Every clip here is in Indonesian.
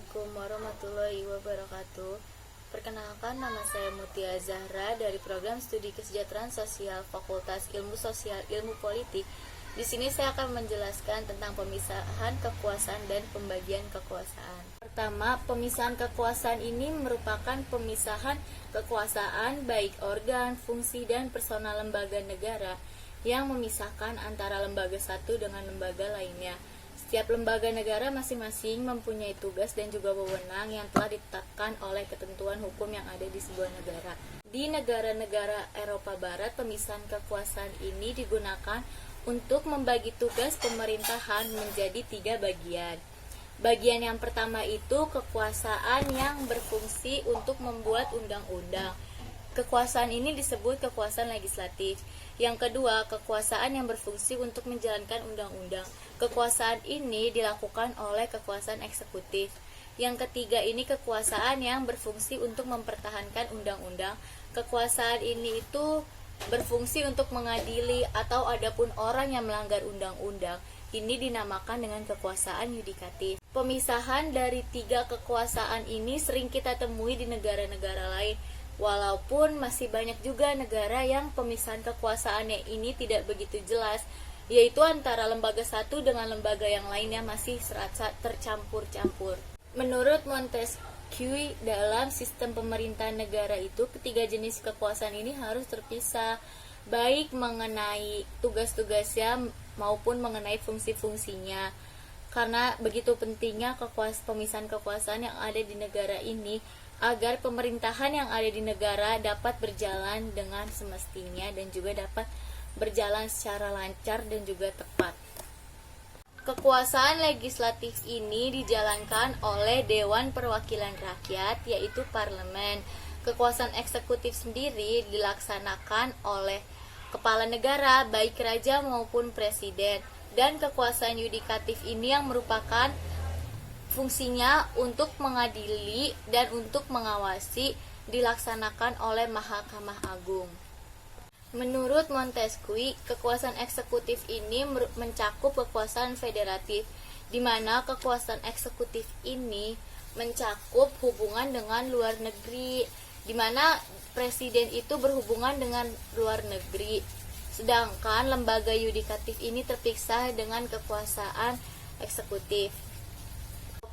Assalamualaikum warahmatullahi wabarakatuh. Perkenalkan, nama saya Mutia Zahra dari Program Studi Kesejahteraan Sosial Fakultas Ilmu Sosial Ilmu Politik. Di sini saya akan menjelaskan tentang pemisahan kekuasaan dan pembagian kekuasaan. Pertama, pemisahan kekuasaan ini merupakan pemisahan kekuasaan baik organ, fungsi, dan personal lembaga negara yang memisahkan antara lembaga satu dengan lembaga lainnya. Setiap lembaga negara masing-masing mempunyai tugas dan juga wewenang yang telah ditetapkan oleh ketentuan hukum yang ada di sebuah negara. Di negara-negara Eropa Barat, pemisahan kekuasaan ini digunakan untuk membagi tugas pemerintahan menjadi 3 bagian. Bagian yang pertama itu kekuasaan yang berfungsi untuk membuat undang-undang. Kekuasaan ini disebut kekuasaan legislatif. Yang kedua, kekuasaan yang berfungsi untuk menjalankan undang-undang. Kekuasaan ini dilakukan oleh kekuasaan eksekutif. Yang ketiga ini kekuasaan yang berfungsi untuk mempertahankan undang-undang. Kekuasaan ini itu berfungsi untuk mengadili atau adapun orang yang melanggar undang-undang. Ini dinamakan dengan kekuasaan yudikatif. Pemisahan dari 3 kekuasaan ini sering kita temui di negara-negara lain. Walaupun masih banyak juga negara yang pemisahan kekuasaannya ini tidak begitu jelas, yaitu antara lembaga satu dengan lembaga yang lainnya masih serasa tercampur-campur. Menurut Montesquieu, dalam sistem pemerintahan negara itu, ketiga jenis kekuasaan ini harus terpisah, baik mengenai tugas-tugasnya maupun mengenai fungsi-fungsinya. Karena begitu pentingnya pemisahan kekuasaan yang ada di negara ini, agar pemerintahan yang ada di negara dapat berjalan dengan semestinya dan juga dapat berjalan secara lancar dan juga tepat. Kekuasaan legislatif ini dijalankan oleh Dewan Perwakilan Rakyat, yaitu parlemen. Kekuasaan eksekutif sendiri dilaksanakan oleh kepala negara, baik raja maupun presiden. Dan kekuasaan yudikatif ini yang merupakan fungsinya untuk mengadili dan untuk mengawasi dilaksanakan oleh Mahkamah Agung. Menurut Montesquieu, kekuasaan eksekutif ini mencakup kekuasaan federatif, di mana kekuasaan eksekutif ini mencakup hubungan dengan luar negeri, di mana presiden itu berhubungan dengan luar negeri. Sedangkan lembaga yudikatif ini terpisah dengan kekuasaan eksekutif.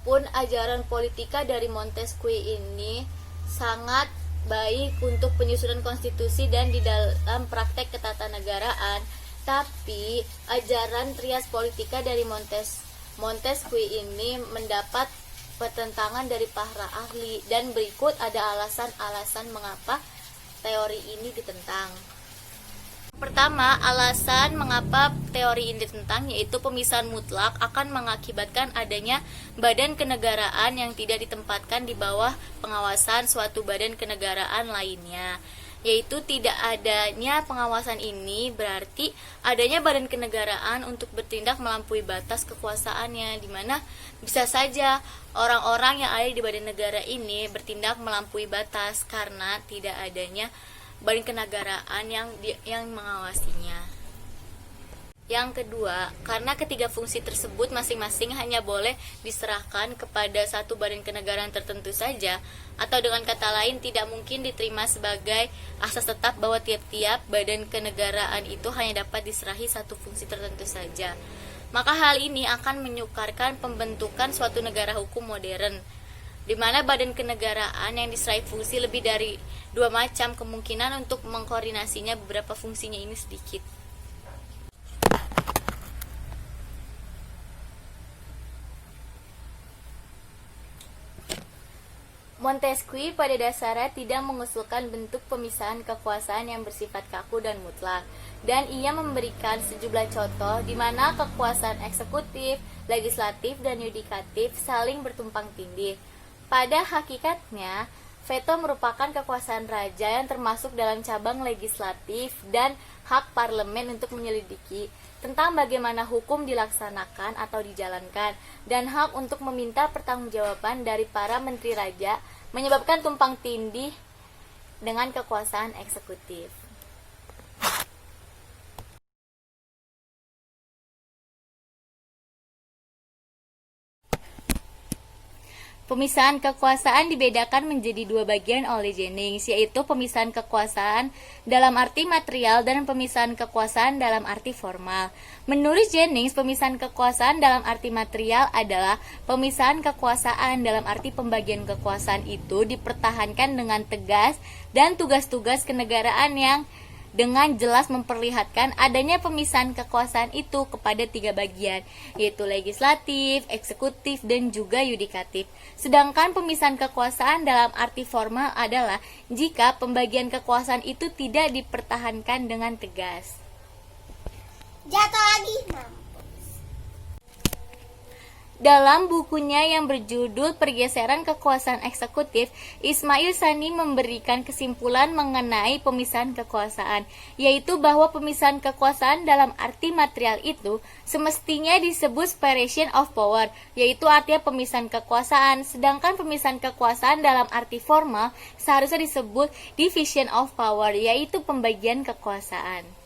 Pun ajaran politika dari Montesquieu ini sangat baik untuk penyusunan konstitusi dan di dalam praktek ketatanegaraan, tapi ajaran trias politika dari Montesquieu ini mendapat pertentangan dari para ahli, dan berikut ada alasan-alasan mengapa teori ini ditentang. Pertama, alasan mengapa teori ini ditentang yaitu pemisahan mutlak akan mengakibatkan adanya badan kenegaraan yang tidak ditempatkan di bawah pengawasan suatu badan kenegaraan lainnya. Yaitu tidak adanya pengawasan ini berarti adanya badan kenegaraan untuk bertindak melampaui batas kekuasaannya, di mana bisa saja orang-orang yang ada di badan negara ini bertindak melampaui batas karena tidak adanya badan kenegaraan yang mengawasinya. Yang kedua, karena ketiga fungsi tersebut masing-masing hanya boleh diserahkan kepada satu badan kenegaraan tertentu saja, atau dengan kata lain tidak mungkin diterima sebagai asas tetap bahwa tiap-tiap badan kenegaraan itu hanya dapat diserahi satu fungsi tertentu saja. Maka hal ini akan menyukarkan pembentukan suatu negara hukum modern, di mana badan kenegaraan yang diserahi fungsi lebih dari 2 macam, kemungkinan untuk mengkoordinasinya beberapa fungsinya ini sedikit. Montesquieu pada dasarnya tidak mengusulkan bentuk pemisahan kekuasaan yang bersifat kaku dan mutlak, dan ia memberikan sejumlah contoh di mana kekuasaan eksekutif, legislatif, dan yudikatif saling bertumpang tindih. Pada hakikatnya, veto merupakan kekuasaan raja yang termasuk dalam cabang legislatif dan hak parlemen untuk menyelidiki tentang bagaimana hukum dilaksanakan atau dijalankan, dan hak untuk meminta pertanggungjawaban dari para menteri raja menyebabkan tumpang tindih dengan kekuasaan eksekutif. Pemisahan kekuasaan dibedakan menjadi dua bagian oleh Jennings, yaitu pemisahan kekuasaan dalam arti material dan pemisahan kekuasaan dalam arti formal. Menurut Jennings, pemisahan kekuasaan dalam arti material adalah pemisahan kekuasaan dalam arti pembagian kekuasaan itu dipertahankan dengan tegas dan tugas-tugas kenegaraan yang dengan jelas memperlihatkan adanya pemisahan kekuasaan itu kepada tiga bagian, yaitu legislatif, eksekutif, dan juga yudikatif. Sedangkan pemisahan kekuasaan dalam arti formal adalah jika pembagian kekuasaan itu tidak dipertahankan dengan tegas. Jatuh lagi, Mam. Dalam bukunya yang berjudul Pergeseran Kekuasaan Eksekutif, Ismail Sani memberikan kesimpulan mengenai pemisahan kekuasaan, yaitu bahwa pemisahan kekuasaan dalam arti material itu semestinya disebut separation of power, yaitu artinya pemisahan kekuasaan, sedangkan pemisahan kekuasaan dalam arti formal seharusnya disebut division of power, yaitu pembagian kekuasaan.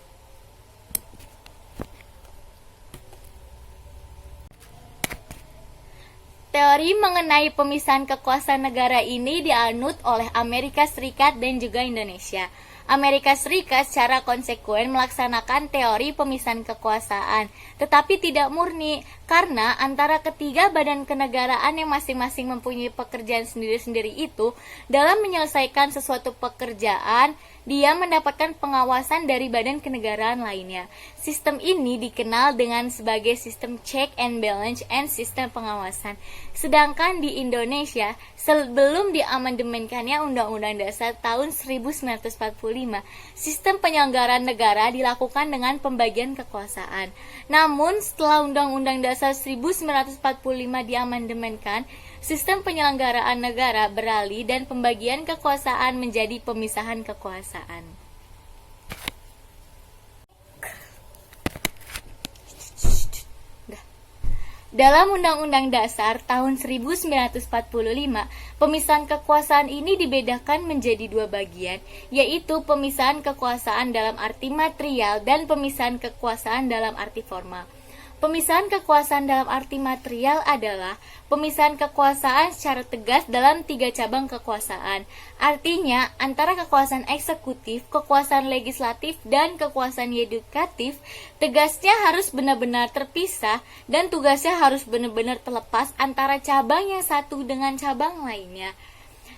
Teori mengenai pemisahan kekuasaan negara ini dianut oleh Amerika Serikat dan juga Indonesia. Amerika Serikat secara konsekuen melaksanakan teori pemisahan kekuasaan, tetapi tidak murni, karena antara ketiga badan kenegaraan yang masing-masing mempunyai pekerjaan sendiri-sendiri itu, dalam menyelesaikan sesuatu pekerjaan, dia mendapatkan pengawasan dari badan kenegaraan lainnya. Sistem ini dikenal dengan sebagai sistem check and balance and sistem pengawasan. Sedangkan di Indonesia, sebelum diamandemenkannya Undang-Undang Dasar tahun 1945, sistem penyelenggaraan negara dilakukan dengan pembagian kekuasaan. Namun, setelah Undang-Undang Dasar 1945 diamandemenkan, sistem penyelenggaraan negara beralih dan pembagian kekuasaan menjadi pemisahan kekuasaan. Dalam Undang-Undang Dasar tahun 1945, pemisahan kekuasaan ini dibedakan menjadi dua bagian, yaitu pemisahan kekuasaan dalam arti material dan pemisahan kekuasaan dalam arti formal. Pemisahan kekuasaan dalam arti material adalah pemisahan kekuasaan secara tegas dalam tiga cabang kekuasaan. Artinya, antara kekuasaan eksekutif, kekuasaan legislatif, dan kekuasaan yudikatif, tegasnya harus benar-benar terpisah dan tugasnya harus benar-benar terlepas antara cabang yang satu dengan cabang lainnya.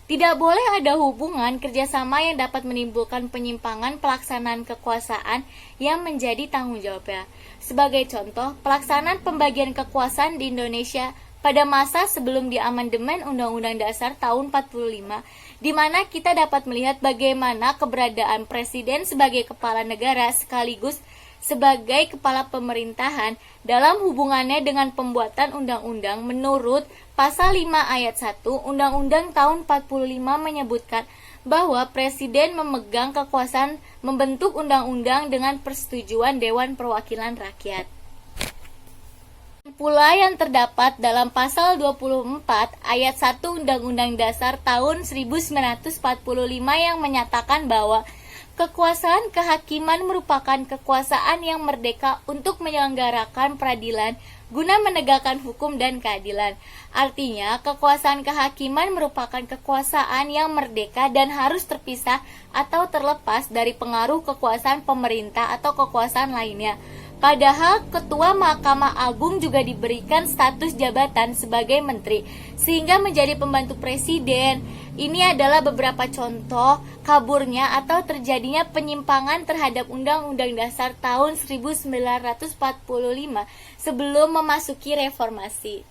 Tidak boleh ada hubungan kerjasama yang dapat menimbulkan penyimpangan pelaksanaan kekuasaan yang menjadi tanggung jawabnya. Sebagai contoh, pelaksanaan pembagian kekuasaan di Indonesia pada masa sebelum diamandemen Undang-Undang Dasar tahun 45, di mana kita dapat melihat bagaimana keberadaan Presiden sebagai kepala negara sekaligus sebagai kepala pemerintahan dalam hubungannya dengan pembuatan undang-undang. Menurut Pasal 5 ayat 1 Undang-Undang tahun 45 menyebutkan bahwa Presiden memegang kekuasaan membentuk undang-undang dengan persetujuan Dewan Perwakilan Rakyat. Pula yang terdapat dalam Pasal 24 ayat 1 Undang-Undang Dasar tahun 1945 yang menyatakan bahwa kekuasaan kehakiman merupakan kekuasaan yang merdeka untuk menyelenggarakan peradilan guna menegakkan hukum dan keadilan. Artinya, kekuasaan kehakiman merupakan kekuasaan yang merdeka dan harus terpisah atau terlepas dari pengaruh kekuasaan pemerintah atau kekuasaan lainnya. Padahal Ketua Mahkamah Agung juga diberikan status jabatan sebagai menteri, sehingga menjadi pembantu presiden. Ini adalah beberapa contoh kaburnya atau terjadinya penyimpangan terhadap Undang-Undang Dasar tahun 1945 sebelum memasuki reformasi.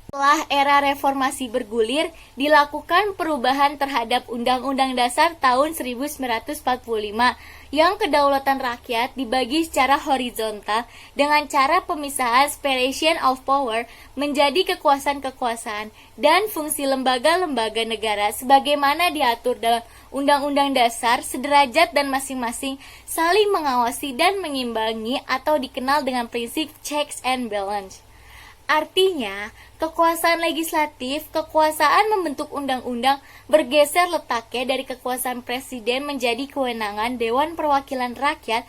Setelah era reformasi bergulir, dilakukan perubahan terhadap Undang-Undang Dasar tahun 1945 yang kedaulatan rakyat dibagi secara horizontal dengan cara pemisahan separation of power menjadi kekuasaan-kekuasaan dan fungsi lembaga-lembaga negara sebagaimana diatur dalam Undang-Undang Dasar sederajat dan masing-masing saling mengawasi dan mengimbangi atau dikenal dengan prinsip checks and balance. Artinya, kekuasaan legislatif, kekuasaan membentuk undang-undang bergeser letaknya dari kekuasaan presiden menjadi kewenangan Dewan Perwakilan Rakyat.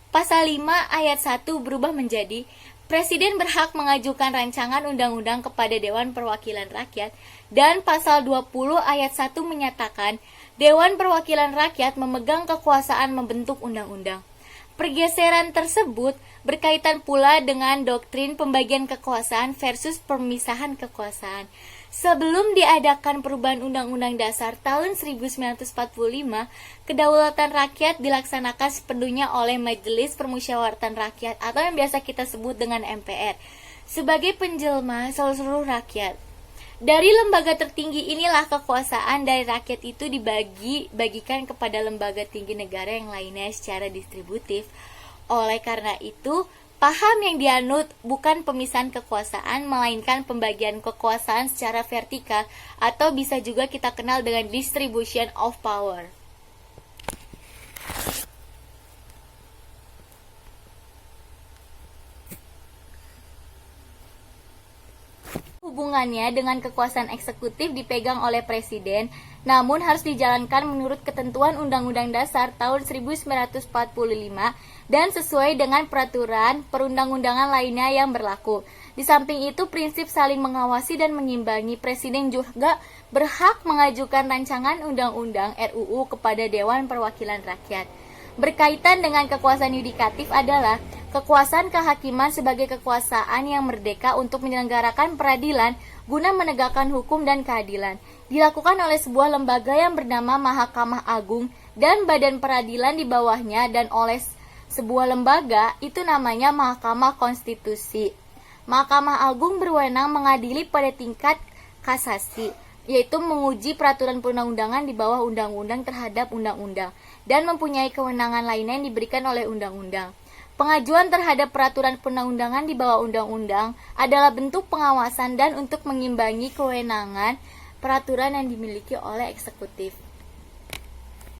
Pasal 5 ayat 1 berubah menjadi Presiden berhak mengajukan rancangan undang-undang kepada Dewan Perwakilan Rakyat dan pasal 20 ayat 1 menyatakan Dewan Perwakilan Rakyat memegang kekuasaan membentuk undang-undang. Pergeseran tersebut berkaitan pula dengan doktrin pembagian kekuasaan versus pemisahan kekuasaan. Sebelum diadakan perubahan Undang-Undang Dasar tahun 1945, kedaulatan rakyat dilaksanakan sepenuhnya oleh Majelis Permusyawaratan Rakyat atau yang biasa kita sebut dengan MPR sebagai penjelma seluruh rakyat. Dari lembaga tertinggi inilah kekuasaan dari rakyat itu dibagikan kepada lembaga tinggi negara yang lainnya secara distributif. Oleh karena itu, paham yang dianut bukan pemisahan kekuasaan, melainkan pembagian kekuasaan secara vertikal atau bisa juga kita kenal dengan distribution of power. Hubungannya dengan kekuasaan eksekutif dipegang oleh presiden, namun harus dijalankan menurut ketentuan Undang-Undang Dasar tahun 1945 dan sesuai dengan peraturan perundang-undangan lainnya yang berlaku. Di samping itu, prinsip saling mengawasi dan mengimbangi, presiden juga berhak mengajukan rancangan undang-undang RUU kepada Dewan Perwakilan Rakyat. Berkaitan dengan kekuasaan yudikatif adalah kekuasaan kehakiman sebagai kekuasaan yang merdeka untuk menyelenggarakan peradilan guna menegakkan hukum dan keadilan. Dilakukan oleh sebuah lembaga yang bernama Mahkamah Agung dan badan peradilan di bawahnya dan oleh sebuah lembaga itu namanya Mahkamah Konstitusi. Mahkamah Agung berwenang mengadili pada tingkat kasasi, yaitu menguji peraturan perundang-undangan di bawah undang-undang terhadap undang-undang dan mempunyai kewenangan lainnya yang diberikan oleh undang-undang. Pengajuan terhadap peraturan perundang-undangan di bawah undang-undang adalah bentuk pengawasan dan untuk mengimbangi kewenangan peraturan yang dimiliki oleh eksekutif.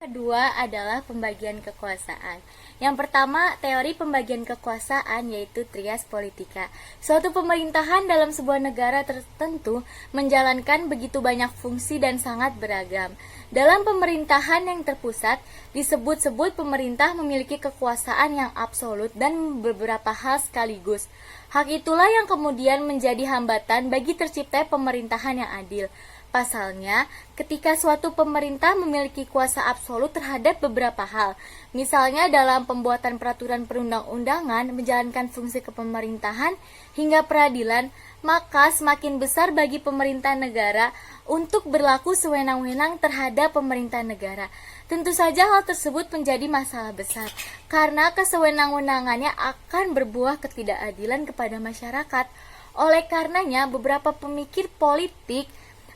Kedua adalah pembagian kekuasaan. Yang pertama, teori pembagian kekuasaan yaitu trias politika. Suatu pemerintahan dalam sebuah negara tertentu menjalankan begitu banyak fungsi dan sangat beragam. Dalam pemerintahan yang terpusat, disebut-sebut pemerintah memiliki kekuasaan yang absolut dan beberapa hal sekaligus. Hak itulah yang kemudian menjadi hambatan bagi tercipta pemerintahan yang adil. Pasalnya, ketika suatu pemerintah memiliki kuasa absolut terhadap beberapa hal, misalnya dalam pembuatan peraturan perundang-undangan, menjalankan fungsi kepemerintahan, hingga peradilan, maka semakin besar bagi pemerintah negara untuk berlaku sewenang-wenang terhadap pemerintah negara. Tentu saja hal tersebut menjadi masalah besar, karena kesewenang-wenangannya akan berbuah ketidakadilan kepada masyarakat. Oleh karenanya, beberapa pemikir politik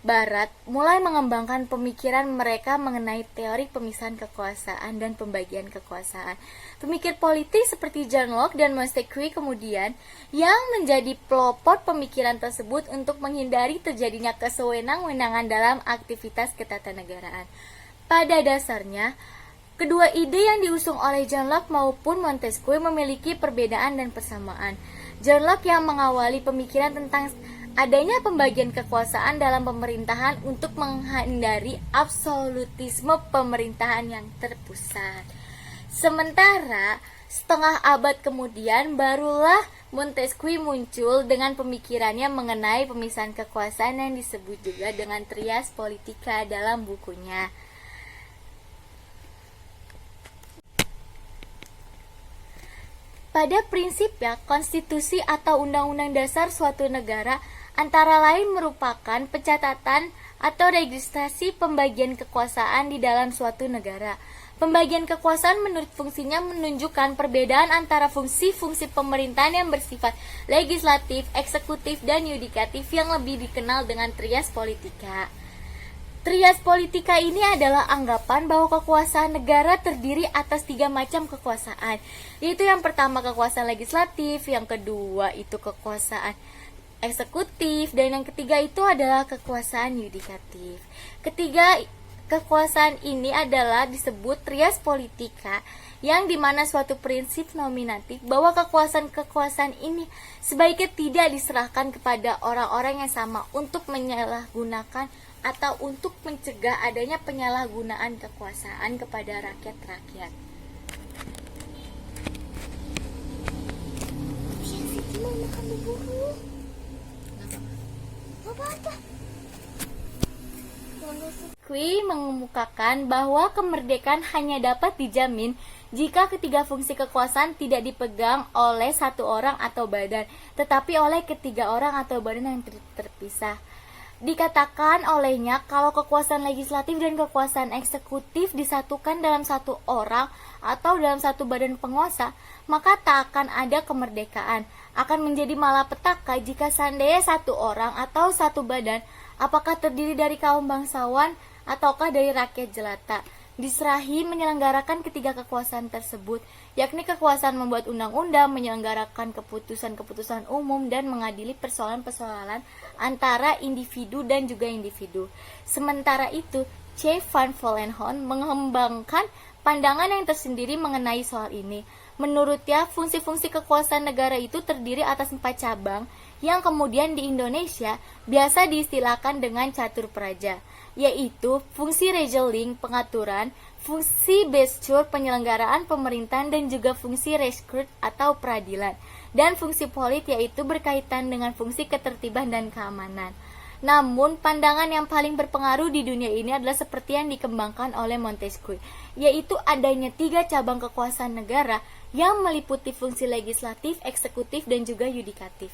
Barat mulai mengembangkan pemikiran mereka mengenai teori pemisahan kekuasaan dan pembagian kekuasaan. Pemikir politik seperti John Locke dan Montesquieu kemudian yang menjadi pelopor pemikiran tersebut untuk menghindari terjadinya kesewenang-wenangan dalam aktivitas ketatanegaraan. Pada dasarnya, kedua ide yang diusung oleh John Locke maupun Montesquieu memiliki perbedaan dan persamaan. John Locke yang mengawali pemikiran tentang adanya pembagian kekuasaan dalam pemerintahan untuk menghindari absolutisme pemerintahan yang terpusat. Sementara setengah abad kemudian barulah Montesquieu muncul dengan pemikirannya mengenai pemisahan kekuasaan yang disebut juga dengan trias politika dalam bukunya. Pada prinsipnya, konstitusi atau undang-undang dasar suatu negara antara lain merupakan pencatatan atau registrasi pembagian kekuasaan di dalam suatu negara. Pembagian kekuasaan menurut fungsinya menunjukkan perbedaan antara fungsi-fungsi pemerintahan yang bersifat legislatif, eksekutif, dan yudikatif yang lebih dikenal dengan trias politika. Trias politika ini adalah anggapan bahwa kekuasaan negara terdiri atas 3 macam kekuasaan, yaitu yang pertama kekuasaan legislatif, yang kedua itu kekuasaan eksekutif, dan yang ketiga itu adalah kekuasaan yudikatif. Ketiga kekuasaan ini adalah disebut trias politika, yang dimana suatu prinsip nominatif bahwa kekuasaan ini sebaiknya tidak diserahkan kepada orang-orang yang sama untuk menyalahgunakan atau untuk mencegah adanya penyalahgunaan kekuasaan kepada rakyat-rakyat. Cuma makan bubur. Apa? Kui mengemukakan bahwa kemerdekaan hanya dapat dijamin jika ketiga fungsi kekuasaan tidak dipegang oleh satu orang atau badan, tetapi oleh ketiga orang atau badan yang terpisah. Dikatakan olehnya kalau kekuasaan legislatif dan kekuasaan eksekutif disatukan dalam satu orang atau dalam satu badan penguasa, maka tak akan ada kemerdekaan. Akan menjadi malapetaka jika seandainya satu orang atau satu badan, apakah terdiri dari kaum bangsawan ataukah dari rakyat jelata, diserahi menyelenggarakan ketiga kekuasaan tersebut, yakni kekuasaan membuat undang-undang, menyelenggarakan keputusan-keputusan umum, dan mengadili persoalan-persoalan antara individu dan juga individu. Sementara itu, C. van Vollenhoven mengembangkan pandangan yang tersendiri mengenai soal ini. Menurutnya, fungsi-fungsi kekuasaan negara itu terdiri atas 4 cabang, yang kemudian di Indonesia biasa diistilahkan dengan catur praja, yaitu fungsi regeling pengaturan, fungsi bestur penyelenggaraan pemerintahan, dan juga fungsi rescue atau peradilan, dan fungsi polit yaitu berkaitan dengan fungsi ketertiban dan keamanan. Namun, pandangan yang paling berpengaruh di dunia ini adalah seperti yang dikembangkan oleh Montesquieu, yaitu adanya 3 cabang kekuasaan negara yang meliputi fungsi legislatif, eksekutif, dan juga yudikatif.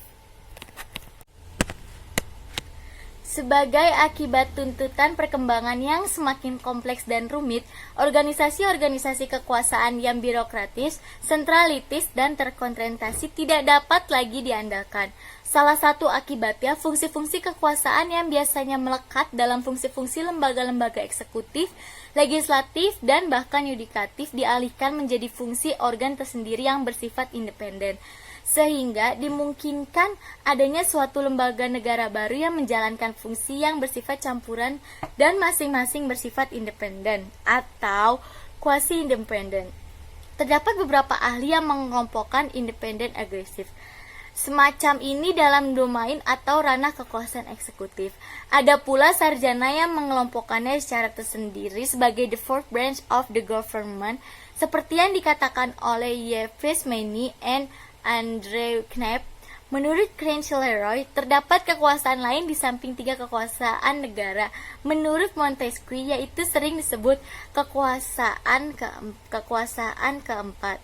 Sebagai akibat tuntutan perkembangan yang semakin kompleks dan rumit, organisasi-organisasi kekuasaan yang birokratis, sentralitis, dan terkonsentrasi tidak dapat lagi diandalkan. Salah satu akibatnya, fungsi-fungsi kekuasaan yang biasanya melekat dalam fungsi-fungsi lembaga-lembaga eksekutif, legislatif, dan bahkan yudikatif dialihkan menjadi fungsi organ tersendiri yang bersifat independen, sehingga dimungkinkan adanya suatu lembaga negara baru yang menjalankan fungsi yang bersifat campuran dan masing-masing bersifat independen atau quasi-independen. Terdapat beberapa ahli yang mengelompokkan independen agresif semacam ini dalam domain atau ranah kekuasaan eksekutif. Ada pula sarjana yang mengelompokkannya secara tersendiri sebagai the fourth branch of the government, seperti yang dikatakan oleh Yves Maine and Andrew Knapp. Menurut Cranston-Leroy, terdapat kekuasaan lain di samping 3 kekuasaan negara. Menurut Montesquieu, yaitu sering disebut kekuasaan keempat.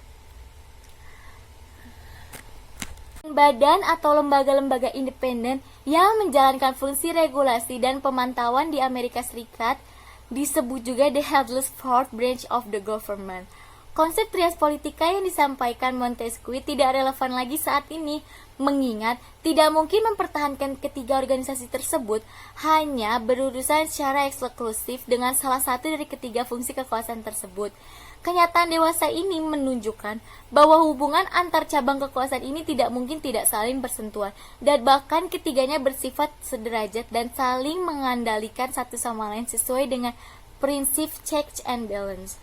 Badan atau lembaga-lembaga independen yang menjalankan fungsi regulasi dan pemantauan di Amerika Serikat disebut juga the headless fourth branch of the government. Konsep trias politika yang disampaikan Montesquieu tidak relevan lagi saat ini, mengingat tidak mungkin mempertahankan ketiga organisasi tersebut hanya berurusan secara eksklusif dengan salah satu dari ketiga fungsi kekuasaan tersebut. Kenyataan dewasa ini menunjukkan bahwa hubungan antar cabang kekuasaan ini tidak mungkin tidak saling bersentuhan, dan bahkan ketiganya bersifat sederajat dan saling mengandalkan satu sama lain sesuai dengan prinsip check and balance.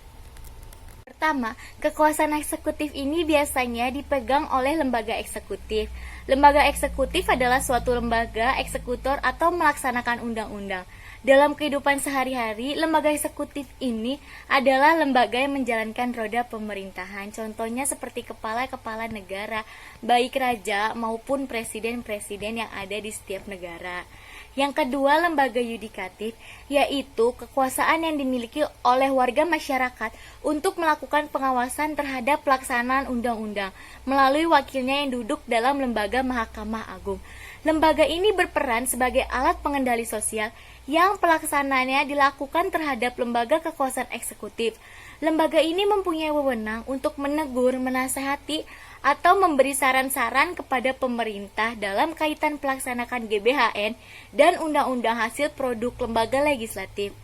Pertama, kekuasaan eksekutif ini biasanya dipegang oleh lembaga eksekutif. Lembaga eksekutif adalah suatu lembaga eksekutor atau melaksanakan undang-undang. Dalam kehidupan sehari-hari, lembaga eksekutif ini adalah lembaga yang menjalankan roda pemerintahan. Contohnya seperti kepala-kepala negara, baik raja maupun presiden-presiden yang ada di setiap negara. Yang kedua, lembaga yudikatif, yaitu kekuasaan yang dimiliki oleh warga masyarakat untuk melakukan pengawasan terhadap pelaksanaan undang-undang melalui wakilnya yang duduk dalam lembaga Mahkamah Agung. Lembaga ini berperan sebagai alat pengendali sosial yang pelaksanaannya dilakukan terhadap lembaga kekuasaan eksekutif. Lembaga ini mempunyai wewenang untuk menegur, menasihati, atau memberi saran-saran kepada pemerintah dalam kaitan pelaksanakan GBHN dan undang-undang hasil produk lembaga legislatif.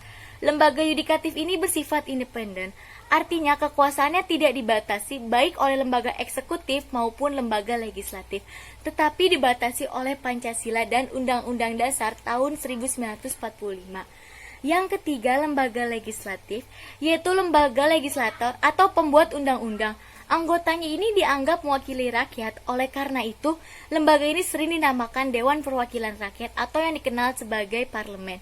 Lembaga yudikatif ini bersifat independen, artinya kekuasaannya tidak dibatasi baik oleh lembaga eksekutif maupun lembaga legislatif, tetapi dibatasi oleh Pancasila dan Undang-Undang Dasar tahun 1945. Yang ketiga, lembaga legislatif, yaitu lembaga legislator atau pembuat undang-undang. Anggotanya ini dianggap mewakili rakyat, oleh karena itu, lembaga ini sering dinamakan Dewan Perwakilan Rakyat atau yang dikenal sebagai parlemen.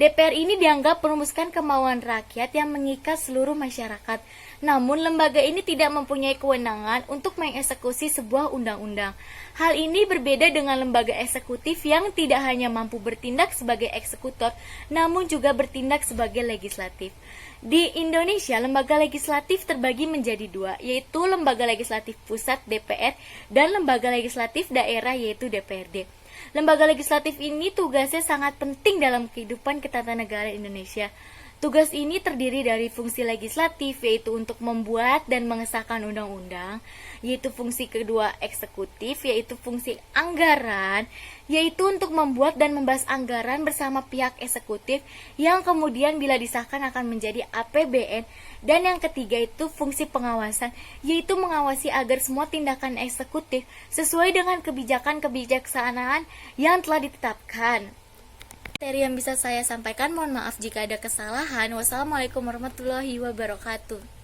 DPR ini dianggap merumuskan kemauan rakyat yang mengikat seluruh masyarakat. Namun, lembaga ini tidak mempunyai kewenangan untuk mengeksekusi sebuah undang-undang. Hal ini berbeda dengan lembaga eksekutif yang tidak hanya mampu bertindak sebagai eksekutor, namun juga bertindak sebagai legislatif. Di Indonesia, lembaga legislatif terbagi menjadi dua, yaitu lembaga legislatif pusat DPR dan lembaga legislatif daerah yaitu DPRD. Lembaga legislatif ini tugasnya sangat penting dalam kehidupan ketatanegaraan Indonesia. Tugas ini terdiri dari fungsi legislatif, yaitu untuk membuat dan mengesahkan undang-undang, yaitu fungsi kedua eksekutif, yaitu fungsi anggaran, yaitu untuk membuat dan membahas anggaran bersama pihak eksekutif, yang kemudian bila disahkan akan menjadi APBN, dan yang ketiga itu fungsi pengawasan, yaitu mengawasi agar semua tindakan eksekutif sesuai dengan kebijaksanaan yang telah ditetapkan. Materi yang bisa saya sampaikan, mohon maaf jika ada kesalahan. Wassalamualaikum warahmatullahi wabarakatuh.